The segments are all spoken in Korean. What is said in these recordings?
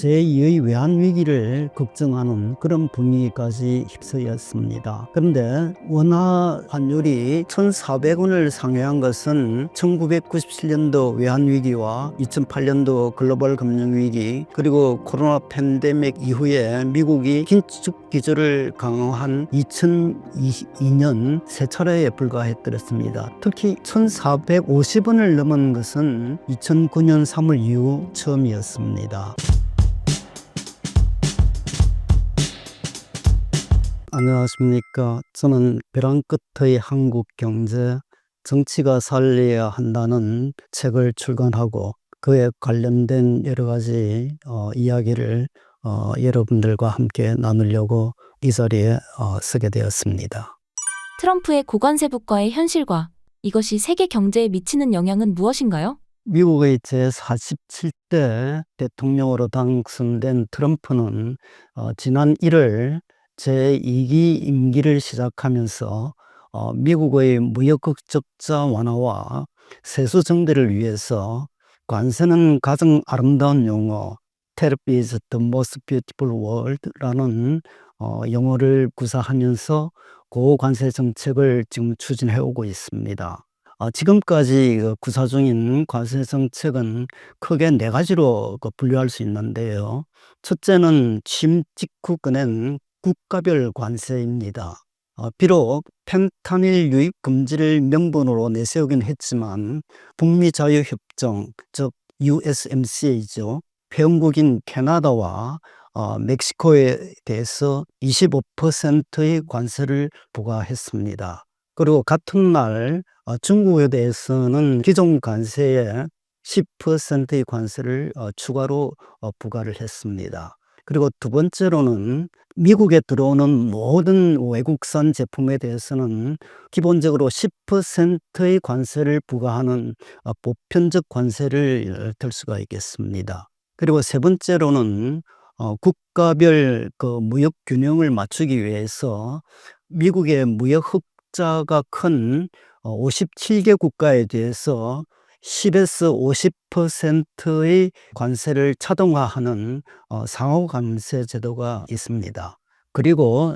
제2의 외환위기를 걱정하는 그런 분위기까지 휩싸였습니다. 그런데 원화 환율이 1,400원을 상회한 것은 1997년도 외환위기와 2008년도 글로벌 금융위기 그리고 코로나 팬데믹 이후에 미국이 긴축 기조를 강화한 2022년 세 차례에 불과했더랬습니다. 특히 1,450원을 넘은 것은 2009년 3월 이후 처음이었습니다. 안녕하십니까. 저는 벼랑 끝의 한국 경제, 정치가 살려야 한다는 책을 출간하고 그에 관련된 여러 가지 이야기를 여러분들과 함께 나누려고 이 자리에 서게 되었습니다. 트럼프의 고관세 국가의 현실과 이것이 세계 경제에 미치는 영향은 무엇인가요? 미국의 제47대 대통령으로 당선된 트럼프는 지난 1월 제2기 임기를 시작하면서 미국의 무역 적자 완화와 세수 정대를 위해서 관세는 가장 아름다운 용어 Tariff is the most beautiful word라는 용어를 구사하면서 고관세 정책을 지금 추진해 오고 있습니다. 지금까지 구사 중인 관세 정책은 크게 네 가지로 분류할 수 있는데요. 첫째는 취임 직후 꺼낸 국가별 관세입니다. 비록 펜타닐 유입 금지를 명분으로 내세우긴 했지만 북미 자유협정, 즉 USMCA죠. 회원국인 캐나다와 멕시코에 대해서 25%의 관세를 부과했습니다. 그리고 같은 날 중국에 대해서는 기존 관세에 10%의 관세를 추가로 부과를 했습니다. 그리고 두 번째로는 미국에 들어오는 모든 외국산 제품에 대해서는 기본적으로 10%의 관세를 부과하는 보편적 관세를 들 수가 있겠습니다. 그리고 세 번째로는 국가별 무역 균형을 맞추기 위해서 미국의 무역 흑자가 큰 57개 국가에 대해서 10에서 50%의 관세를 차등화하는 상호 관세 제도가 있습니다. 그리고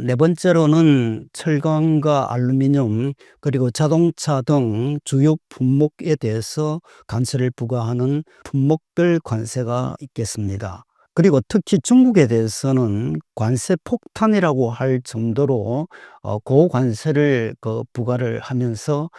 네 번째로는 철강과 알루미늄 그리고 자동차 등 주요 품목에 대해서 관세를 부과하는 품목별 관세가 있겠습니다. 그리고 특히 중국에 대해서는 관세 폭탄이라고 할 정도로 고관세를 부과를 하면서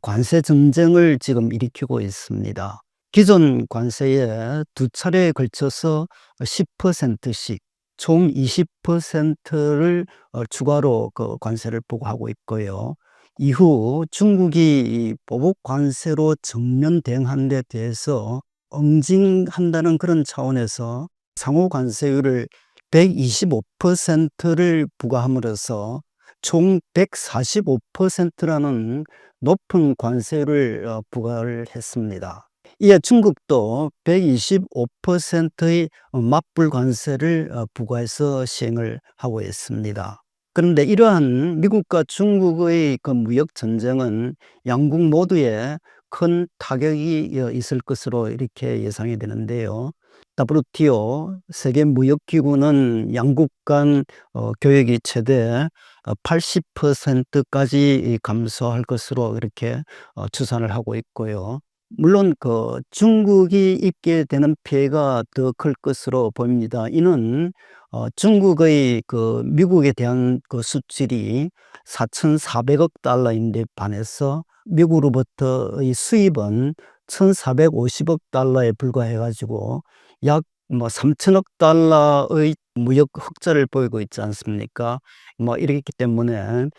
관세 전쟁을 지금 일으키고 있습니다. 기존 관세에 두 차례에 걸쳐서 10%씩 총 20%를 추가로 관세를 부과하고 있고요. 이후 중국이 보복 관세로 정면 대응하는 데 대해서 응징한다는 그런 차원에서 상호 관세율을 125%를 부과함으로써 총 145%라는 높은 관세를 부과를 했습니다. 이에 중국도 125%의 맞불 관세를 부과해서 시행을 하고 있습니다. 그런데 이러한 미국과 중국의 무역 전쟁은 양국 모두에 큰 타격이 있을 것으로 이렇게 예상이 되는데요. WTO 세계무역기구는 양국 간 교역이 최대 80%까지 감소할 것으로 이렇게 추산을 하고 있고요. 물론 중국이 입게 되는 피해가 더 클 것으로 보입니다. 이는 중국의 미국에 대한 수출이 4,400억 달러인데 반해서 미국으로부터의 수입은 1,450억 달러에 불과해 가지고 약 3천억 달러의 무역 흑자를 보이고 있지 않습니까? 이렇기 때문에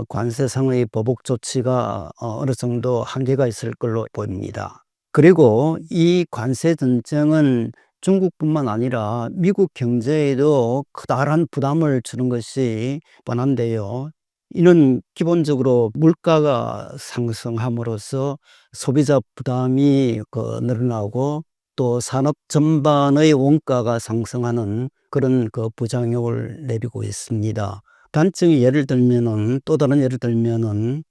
관세상의 보복 조치가 어느 정도 한계가 있을 걸로 보입니다. 그리고 이 관세 전쟁은 중국뿐만 아니라 미국 경제에도 커다란 부담을 주는 것이 뻔한데요. 이는 기본적으로 물가가 상승함으로써 소비자 부담이 늘어나고 또 산업 전반의 원가가 상승하는 그런 부작용을 내리고 있습니다. 단적인 예를 들면은 또 다른 예를 들면은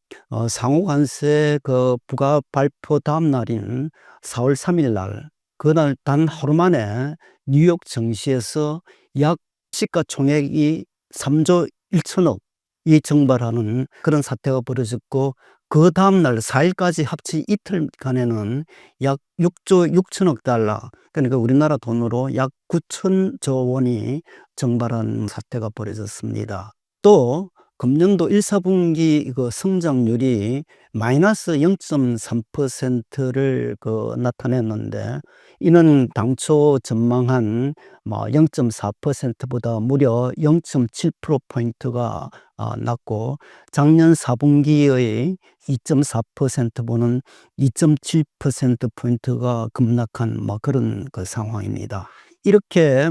상호 관세 부과 발표 다음 날인 4월 3일 날 그날 단 하루 만에 뉴욕 증시에서 약 시가총액이 3조 1천억이 증발하는 그런 사태가 벌어졌고, 그 다음날 4일까지 합치 이틀간에는 약 6조 6천억 달러, 그러니까 우리나라 돈으로 약 9천조 원이 증발한 사태가 벌어졌습니다. 또 금년도 1, 4분기 그 성장률이 마이너스 0.3%를 나타냈는데, 이는 당초 전망한 0.4%보다 무려 0.7%포인트가 낮고, 작년 4분기의 2.4%보는 2.7%포인트가 급락한 그런 상황입니다. 이렇게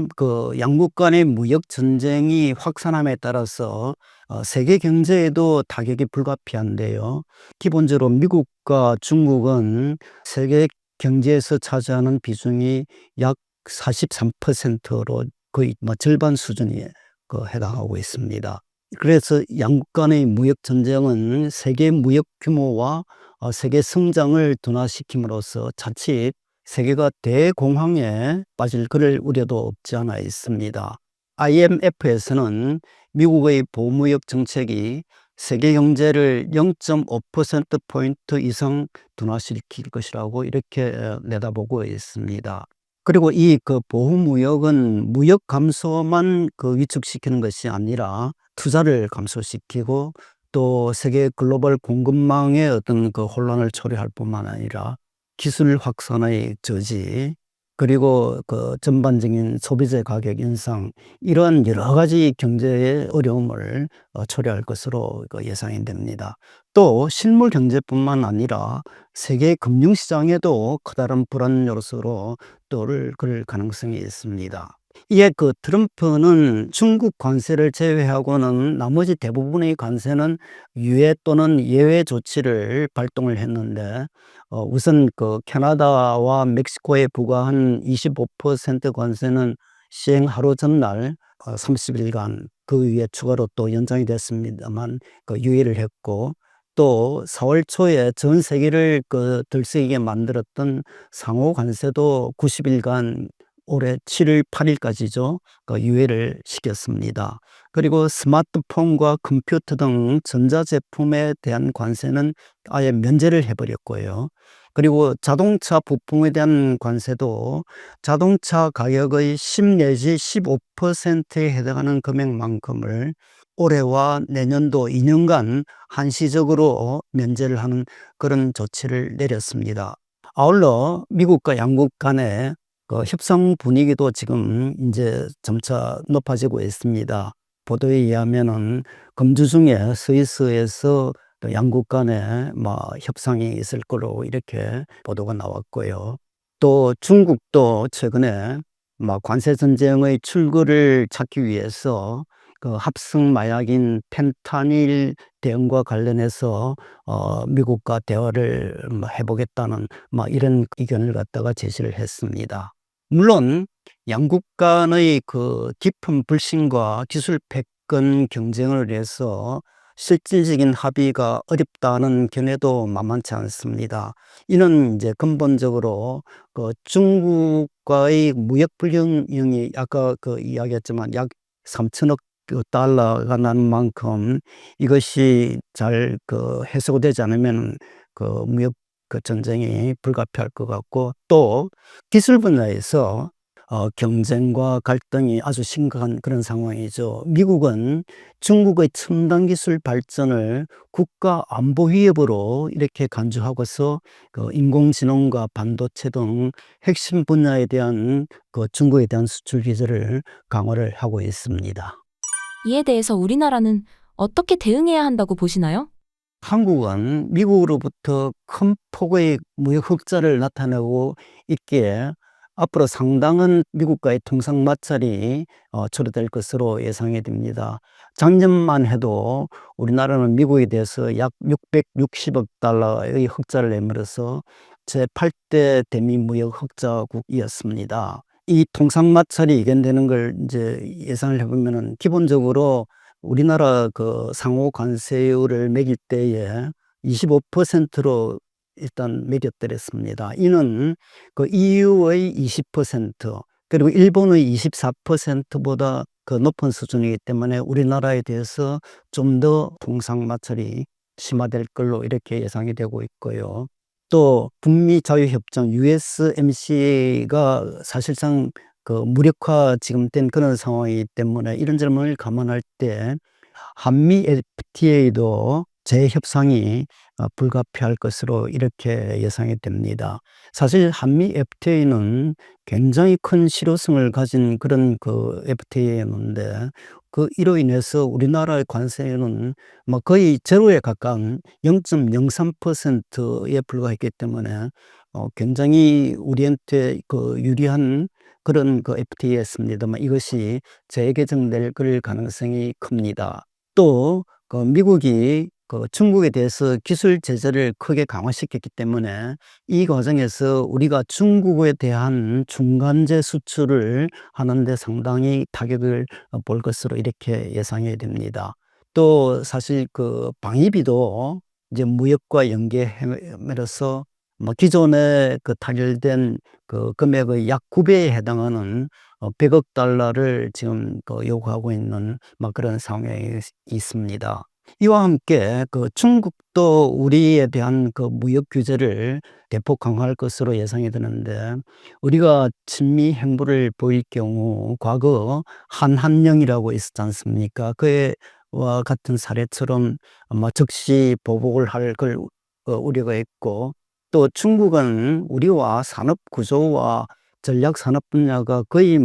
양국 간의 무역 전쟁이 확산함에 따라서 세계 경제에도 타격이 불가피한데요. 기본적으로 미국과 중국은 세계 경제에서 차지하는 비중이 약 43%로 거의 절반 수준에 해당하고 있습니다. 그래서 양국 간의 무역 전쟁은 세계 무역 규모와 세계 성장을 둔화시킴으로써 자칫 세계가 대공황에 빠질 그럴 우려도 없지 않아 있습니다. IMF에서는 미국의 보무역 정책이 세계 경제를 0.5%포인트 이상 둔화시킬 것이라고 이렇게 내다보고 있습니다. 그리고 이 보호무역은 무역 감소만 위축시키는 것이 아니라 투자를 감소시키고, 또 세계 글로벌 공급망의 어떤 혼란을 초래할 뿐만 아니라 기술 확산의 저지, 그리고 전반적인 소비재 가격 인상, 이러한 여러 가지 경제의 어려움을 초래할 것으로 예상이 됩니다. 또 실물 경제뿐만 아니라 세계 금융시장에도 커다란 불안 요소로 그럴 가능성이 있습니다. 이에 트럼프는 중국 관세를 제외하고는 나머지 대부분의 관세는 유예 또는 예외 조치를 발동을 했는데, 우선 캐나다와 멕시코에 부과한 25% 관세는 시행 하루 전날 30일간 그 위에 추가로 또 연장이 됐습니다만 유예를 했고, 또 4월 초에 전 세계를 들썩이게 만들었던 상호 관세도 90일간 올해 7월 8일까지죠. 유예를 시켰습니다. 그리고 스마트폰과 컴퓨터 등 전자제품에 대한 관세는 아예 면제를 해버렸고요. 그리고 자동차 부품에 대한 관세도 자동차 가격의 10 내지 15%에 해당하는 금액만큼을 올해와 내년도 2년간 한시적으로 면제를 하는 그런 조치를 내렸습니다. 아울러 미국과 양국 간의 협상 분위기도 지금 이제 점차 높아지고 있습니다. 보도에 의하면은 금주 중에 스위스에서 또 양국 간에 협상이 있을 거로 이렇게 보도가 나왔고요. 또 중국도 최근에 관세 전쟁의 출구를 찾기 위해서 합성 마약인 펜타닐 대응과 관련해서 미국과 대화를 해보겠다는 이런 의견을 갖다가 제시를 했습니다. 물론 양국 간의 깊은 불신과 기술 패권 경쟁을 위해서 실질적인 합의가 어렵다는 견해도 만만치 않습니다. 이는 이제 근본적으로 중국과의 무역 불균형이 아까 이야기했지만 약 3천억 달러가 나는 만큼 이것이 잘 해소되지 않으면 무역 전쟁이 불가피할 것 같고, 또 기술 분야에서 경쟁과 갈등이 아주 심각한 그런 상황이죠. 미국은 중국의 첨단 기술 발전을 국가 안보 위협으로 이렇게 간주하고서 인공지능과 반도체 등 핵심 분야에 대한 중국에 대한 수출 규제를 강화를 하고 있습니다. 이에 대해서 우리나라는 어떻게 대응해야 한다고 보시나요? 한국은 미국으로부터 큰 폭의 무역 흑자를 나타내고 있기에 앞으로 상당한 미국과의 통상 마찰이 초래될 것으로 예상이 됩니다. 작년만 해도 우리나라는 미국에 대해서 약 660억 달러의 흑자를 내밀어서 제8대 대미무역 흑자국이었습니다. 이 통상 마찰이 이견되는 걸 이제 예상을 해보면은, 기본적으로 우리나라 상호 관세율을 매길 때에 25%로 일단 매겼더랬습니다. 이는 EU의 20%, 그리고 일본의 24%보다 그 높은 수준이기 때문에 우리나라에 대해서 좀 더 통상마찰이 심화될 걸로 이렇게 예상이 되고 있고요. 또 북미 자유협정 USMCA가 사실상 그 무력화 지금 된 그런 상황이기 때문에 이런 점을 감안할 때 한미 FTA도 재협상이 불가피할 것으로 이렇게 예상이 됩니다. 사실 한미 FTA는 굉장히 큰 실효성을 가진 그런 그 FTA였는데 이로 인해서 우리나라의 관세는 뭐 거의 제로에 가까운 0.03%에 불과했기 때문에 굉장히 우리한테 그 유리한 그런 그 FTA였습니다만 이것이 재개정될 가능성이 큽니다. 또 미국이 중국에 대해서 기술 제재를 크게 강화시켰기 때문에 이 과정에서 우리가 중국에 대한 중간재 수출을 하는 데 상당히 타격을 볼 것으로 이렇게 예상이 됩니다. 또 사실 그 방위비도 이제 무역과 연계함으로써 뭐 기존에 그 타결된 그 금액의 약 9배에 해당하는 100억 달러를 지금 요구하고 있는 그런 상황에 있습니다. 이와 함께 그 중국도 우리에 대한 그 무역 규제를 대폭 강화할 것으로 예상이 되는데 우리가 친미 행보를 보일 경우 과거 한한령이라고 있었지 않습니까? 그와 같은 사례처럼 아마 즉시 보복을 할 걸 우려가 있고 또 중국은 우리와 산업 구조와 전략 산업 분야가 거의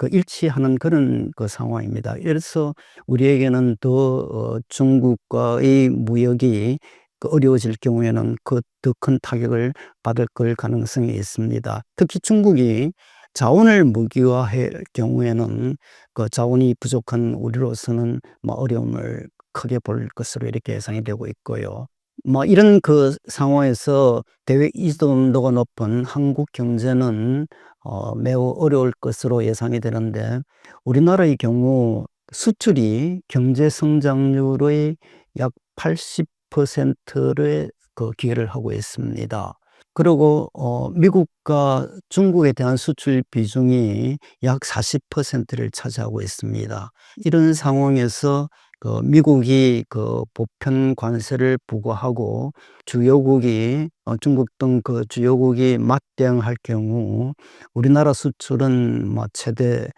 일치하는 그런 그 상황입니다. 그래서 우리에게는 더 중국과의 무역이 어려워질 경우에는 더 큰 타격을 받을 가능성이 있습니다. 특히 중국이 자원을 무기화할 경우에는 그 자원이 부족한 우리로서는 어려움을 크게 볼 것으로 이렇게 예상이 되고 있고요. 이런 그 상황에서 대외 의존도가 높은 한국 경제는 매우 어려울 것으로 예상이 되는데 우리나라의 경우 수출이 경제 성장률의 약 80%를 기여를 하고 있습니다. 그리고 미국과 중국에 대한 수출 비중이 약 40%를 차지하고 있습니다. 이런 상황에서 미국이 보편 관세를 부과하고 주요국이 중국 등 주요국이 맞대응할 경우 우리나라 수출은 최대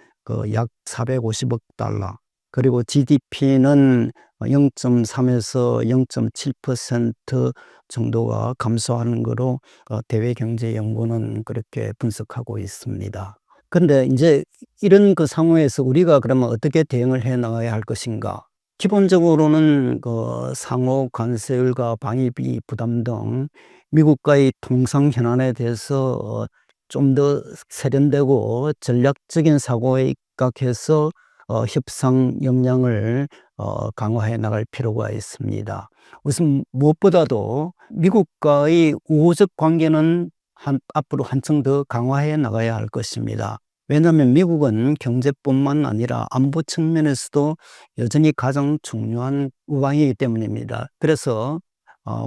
약 450억 달러 그리고 GDP는 0.3에서 0.7% 정도가 감소하는 거로 대외경제연구는 그렇게 분석하고 있습니다. 그런데 이제 이런 상황에서 우리가 그러면 어떻게 대응을 해 나가야 할 것인가? 기본적으로는 상호 관세율과 방위비 부담 등 미국과의 통상 현안에 대해서 좀 더 세련되고 전략적인 사고에 입각해서 협상 역량을 강화해 나갈 필요가 있습니다. 우선 무엇보다도 미국과의 우호적 관계는 앞으로 한층 더 강화해 나가야 할 것입니다. 왜냐하면 미국은 경제뿐만 아니라 안보 측면에서도 여전히 가장 중요한 우방이기 때문입니다. 그래서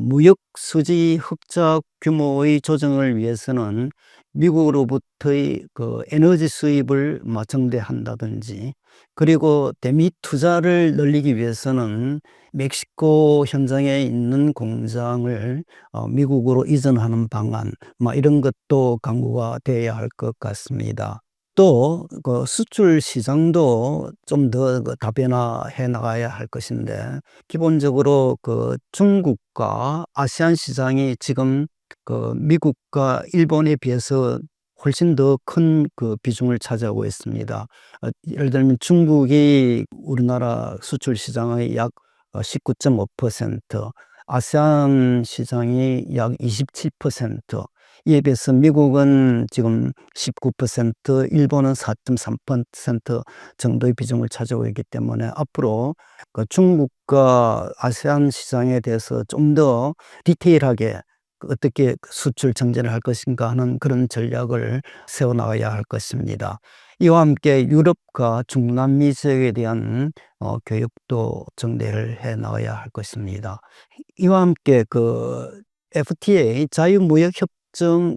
무역 수지 흑자 규모의 조정을 위해서는 미국으로부터의 에너지 수입을 정대한다든지 그리고 대미 투자를 늘리기 위해서는 멕시코 현장에 있는 공장을 미국으로 이전하는 방안 이런 것도 강구가 되어야 할 것 같습니다. 또 수출 시장도 좀 더 다변화해 나가야 할 것인데 기본적으로 중국과 아시안 시장이 지금 미국과 일본에 비해서 훨씬 더 큰 비중을 차지하고 있습니다. 예를 들면 중국이 우리나라 수출 시장의 약 19.5%, 아세안 시장이 약 27%, 이에 비해서 미국은 지금 19%, 일본은 4.3% 정도의 비중을 차지하고 있기 때문에 앞으로 중국과 아세안 시장에 대해서 좀 더 디테일하게 어떻게 수출 정제를 할 것인가 하는 그런 전략을 세워나가야 할 것입니다. 이와 함께 유럽과 중남미 지역에 대한 교육도 정대를 해 나가야 할 것입니다. 이와 함께 FTA 자유무역협정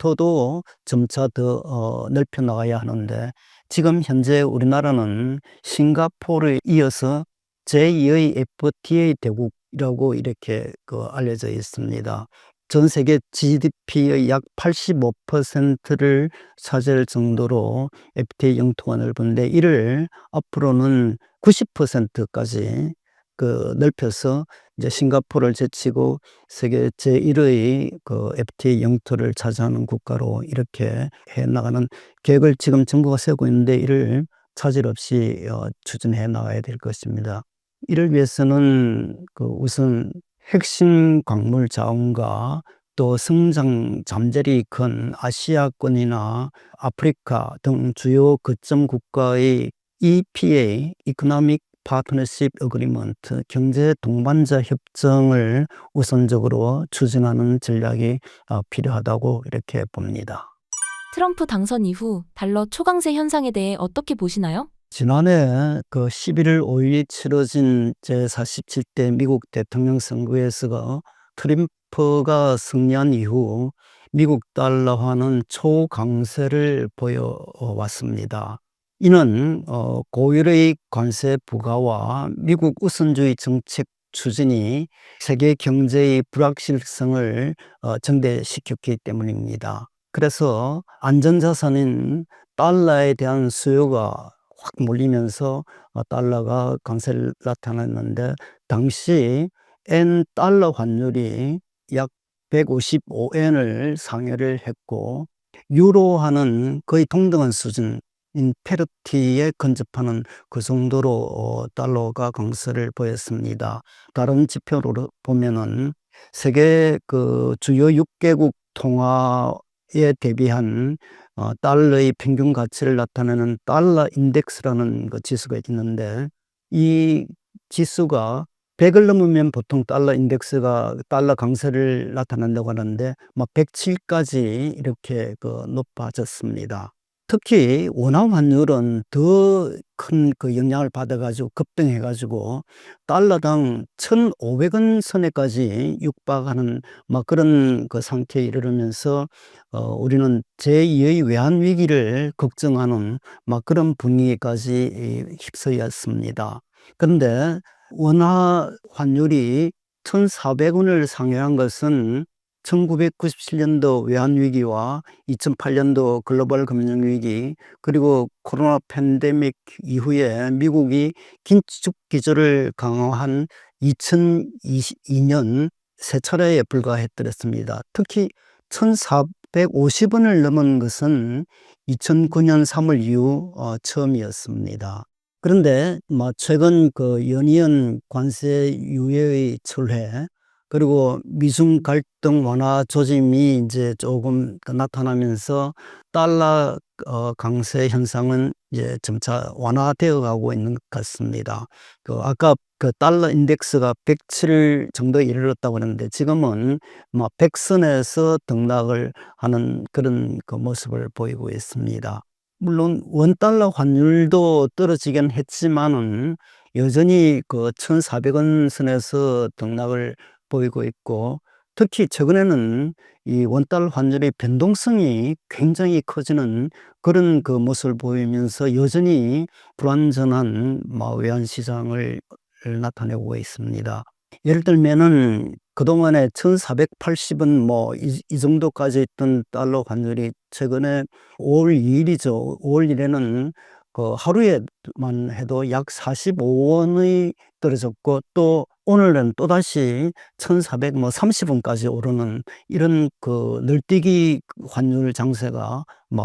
영토도 점차 더 넓혀 나가야 하는데 지금 현재 우리나라는 싱가포르에 이어서 제2의 FTA 대국이라고 이렇게 알려져 있습니다. 전 세계 GDP의 약 85%를 차지할 정도로 FTA 영토가 넓은데 이를 앞으로는 90%까지 넓혀서 이제 싱가포르를 제치고 세계 제1의 FTA 영토를 차지하는 국가로 이렇게 해 나가는 계획을 지금 정부가 세우고 있는데 이를 차질 없이 추진해 나가야 될 것입니다. 이를 위해서는 우선 핵심 광물 자원과 또 성장 잠재력이 큰 아시아권이나 아프리카 등 주요 거점 국가의 EPA (Economic Partnership Agreement) 경제 동반자 협정을 우선적으로 추진하는 전략이 필요하다고 이렇게 봅니다. 트럼프 당선 이후 달러 초강세 현상에 대해 어떻게 보시나요? 지난해 11월 5일 치러진 제47대 미국 대통령 선거에서 트럼프가 승리한 이후 미국 달러화는 초강세를 보여왔습니다. 이는 고율의 관세 부과와 미국 우선주의 정책 추진이 세계 경제의 불확실성을 증대시켰기 때문입니다. 그래서 안전자산인 달러에 대한 수요가 확 몰리면서 달러가 강세를 나타냈는데 당시 엔 달러 환율이 약 155엔을 상회를 했고 유로화는 거의 동등한 수준인 페르티에 근접하는 그 정도로 달러가 강세를 보였습니다. 다른 지표로 보면은 세계 주요 6개국 통화에 대비한 달러의 평균 가치를 나타내는 달러 인덱스라는 지수가 있는데 이 지수가 100을 넘으면 보통 달러 인덱스가 달러 강세를 나타낸다고 하는데 107까지 이렇게 높아졌습니다. 특히 원화 환율은 더 큰 영향을 받아가지고 급등해가지고 달러당 1,500원 선에까지 육박하는 그런 상태에 이르면서 우리는 제2의 외환 위기를 걱정하는 그런 분위기까지 휩싸였습니다. 그런데 원화 환율이 1,400원을 상회한 것은 1997년도 외환위기와 2008년도 글로벌 금융위기 그리고 코로나 팬데믹 이후에 미국이 긴축 기조를 강화한 2022년 세 차례에 불과했더랬습니다. 특히 1,450원을 넘은 것은 2009년 3월 이후 처음이었습니다. 그런데 최근 연이은 관세 유예의 철회 그리고 미중 갈등 완화 조짐이 이제 조금 나타나면서 달러 강세 현상은 이제 점차 완화되어 가고 있는 것 같습니다. 아까 달러 인덱스가 107 정도에 이르렀다고 하는데 지금은 100선에서 등락을 하는 그런 모습을 보이고 있습니다. 물론 원달러 환율도 떨어지긴 했지만은 여전히 1,400원 선에서 등락을 보이고 있고 특히 최근에는 이 원달러 환율의 변동성이 굉장히 커지는 그런 모습을 보이면서 여전히 불완전한 외환 시장을 나타내고 있습니다. 예를 들면은 그동안에 1,480원 이 정도까지 있던 달러 환율이 최근에 5월 2일이죠. 5월 1일에는 하루에만 해도 약 45원이 떨어졌고 또 오늘은 또다시 1,430원까지 오르는 이런 늘뛰기 환율 장세가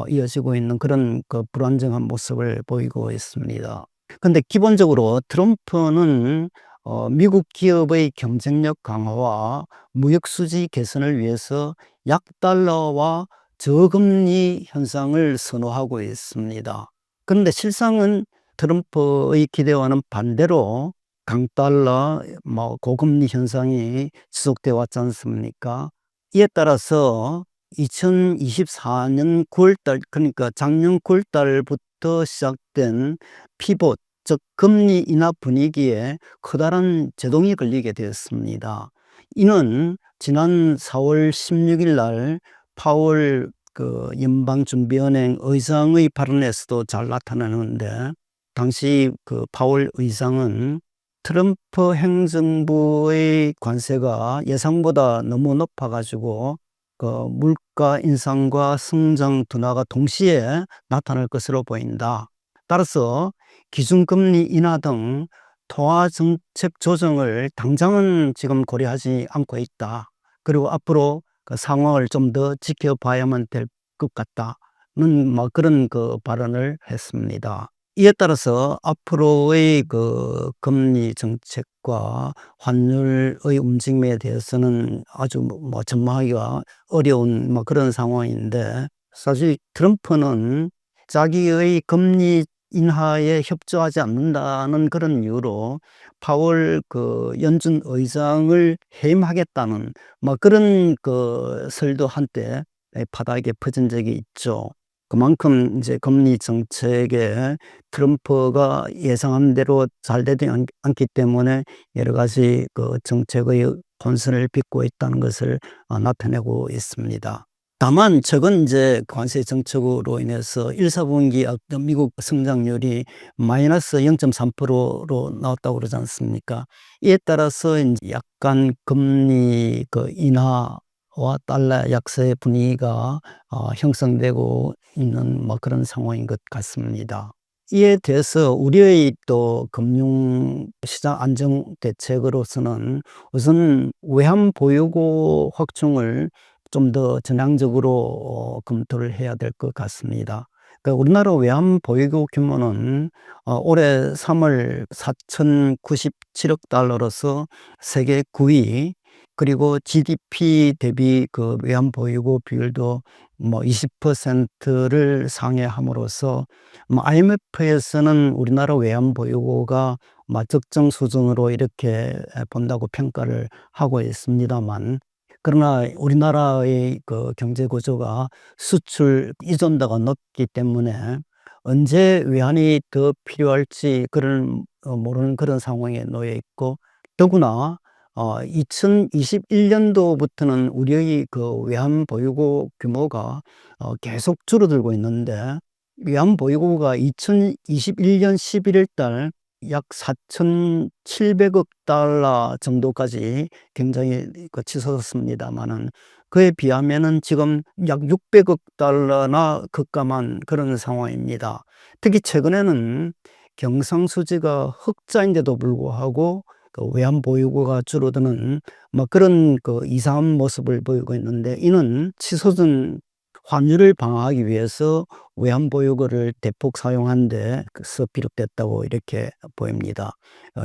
이어지고 있는 그런 불안정한 모습을 보이고 있습니다. 근데 기본적으로 트럼프는 미국 기업의 경쟁력 강화와 무역 수지 개선을 위해서 약달러와 저금리 현상을 선호하고 있습니다. 그런데 실상은 트럼프의 기대와는 반대로 강달러, 고금리 현상이 지속되어 왔지 않습니까? 이에 따라서 2024년 9월달, 그러니까 작년 9월달부터 시작된 피봇, 즉 금리 인하 분위기에 커다란 제동이 걸리게 되었습니다. 이는 지난 4월 16일 날 파월 그 연방준비은행 의장의 발언에서도 잘 나타나는데, 당시 그 파월 의장은 트럼프 행정부의 관세가 예상보다 너무 높아가지고 그 물가 인상과 성장 둔화가 동시에 나타날 것으로 보인다. 따라서 기준금리 인하 등 통화 정책 조정을 당장은 지금 고려하지 않고 있다. 그리고 앞으로 그 상황을 좀 더 지켜봐야만 될 것 같다는 그런 그 발언을 했습니다. 이에 따라서 앞으로의 그 금리 정책과 환율의 움직임에 대해서는 아주 전망하기가 어려운 그런 상황인데, 사실 트럼프는 자기의 금리 인하에 협조하지 않는다는 그런 이유로 파월 그 연준 의장을 해임하겠다는 그런 그 설도 한때 바닥에 퍼진 적이 있죠. 그만큼 이제 금리 정책에 트럼프가 예상한 대로 잘 되지 않기 때문에 여러 가지 그 정책의 혼선을 빚고 있다는 것을 나타내고 있습니다. 다만 최근 이제 관세 정책으로 인해서 1, 4분기 미국 성장률이 마이너스 0.3%로 나왔다고 그러지 않습니까? 이에 따라서 이제 약간 금리 그 인하와 달러 약세 분위기가 형성되고 있는 그런 상황인 것 같습니다. 이에 대해서 우리의 또 금융시장 안정 대책으로서는 우선 외환 보유고 확충을 좀 더 전향적으로 검토를 해야 될 것 같습니다. 그러니까 우리나라 외환 보유고 규모는 올해 3월 4,097억 달러로서 세계 9위, 그리고 GDP 대비 그 외환 보유고 비율도 20%를 상회함으로써 IMF에서는 우리나라 외환 보유고가 적정 수준으로 이렇게 본다고 평가를 하고 있습니다만, 그러나 우리나라의 그 경제 구조가 수출 의존도가 높기 때문에 언제 외환이 더 필요할지 모르는 그런 상황에 놓여 있고, 더구나 2021년도부터는 우리의 그 외환 보유고 규모가 계속 줄어들고 있는데, 외환 보유고가 2021년 11월 달 약 4,700억 달러 정도까지 굉장히 치솟았습니다만은, 그에 비하면은 지금 약 600억 달러나 급감한 그런 상황입니다. 특히 최근에는 경상수지가 흑자인데도 불구하고 그 외환 보유고가 줄어드는 그런 그 이상한 모습을 보이고 있는데, 이는 치솟은 환율을 방어하기 위해서 외환 보유고를 대폭 사용한 데서 비롯됐다고 이렇게 보입니다.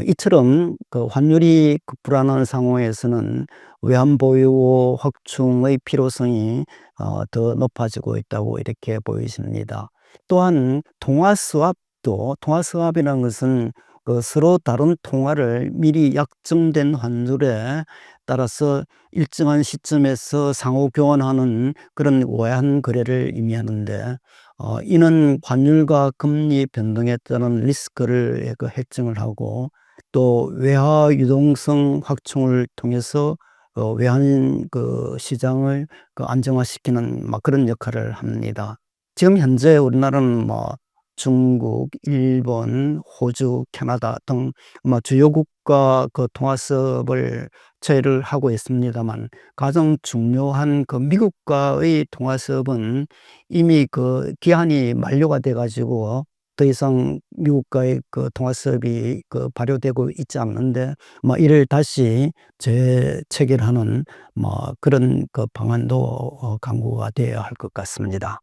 이처럼 그 환율이 불안한 상황에서는 외환 보유고 확충의 필요성이 더 높아지고 있다고 이렇게 보여집니다. 또한 통화스왑이라는 것은 그 서로 다른 통화를 미리 약정된 환율에 따라서 일정한 시점에서 상호 교환하는 그런 외환 거래를 의미하는데, 이는 환율과 금리 변동에 따른 리스크를 해정을 하고, 또 외화 유동성 확충을 통해서 외환 그 시장을 안정화시키는 그런 역할을 합니다. 지금 현재 우리나라는 중국, 일본, 호주, 캐나다 등 주요 국가 그 통화수업을 처리를 하고 있습니다만, 가장 중요한 그 미국과의 통화수업은 이미 그 기한이 만료가 돼 가지고 더 이상 미국과의 그 통화수업이 발효되고 있지 않는데, 이를 다시 재체결하는 그런 그 방안도 강구가 되어야 할 것 같습니다.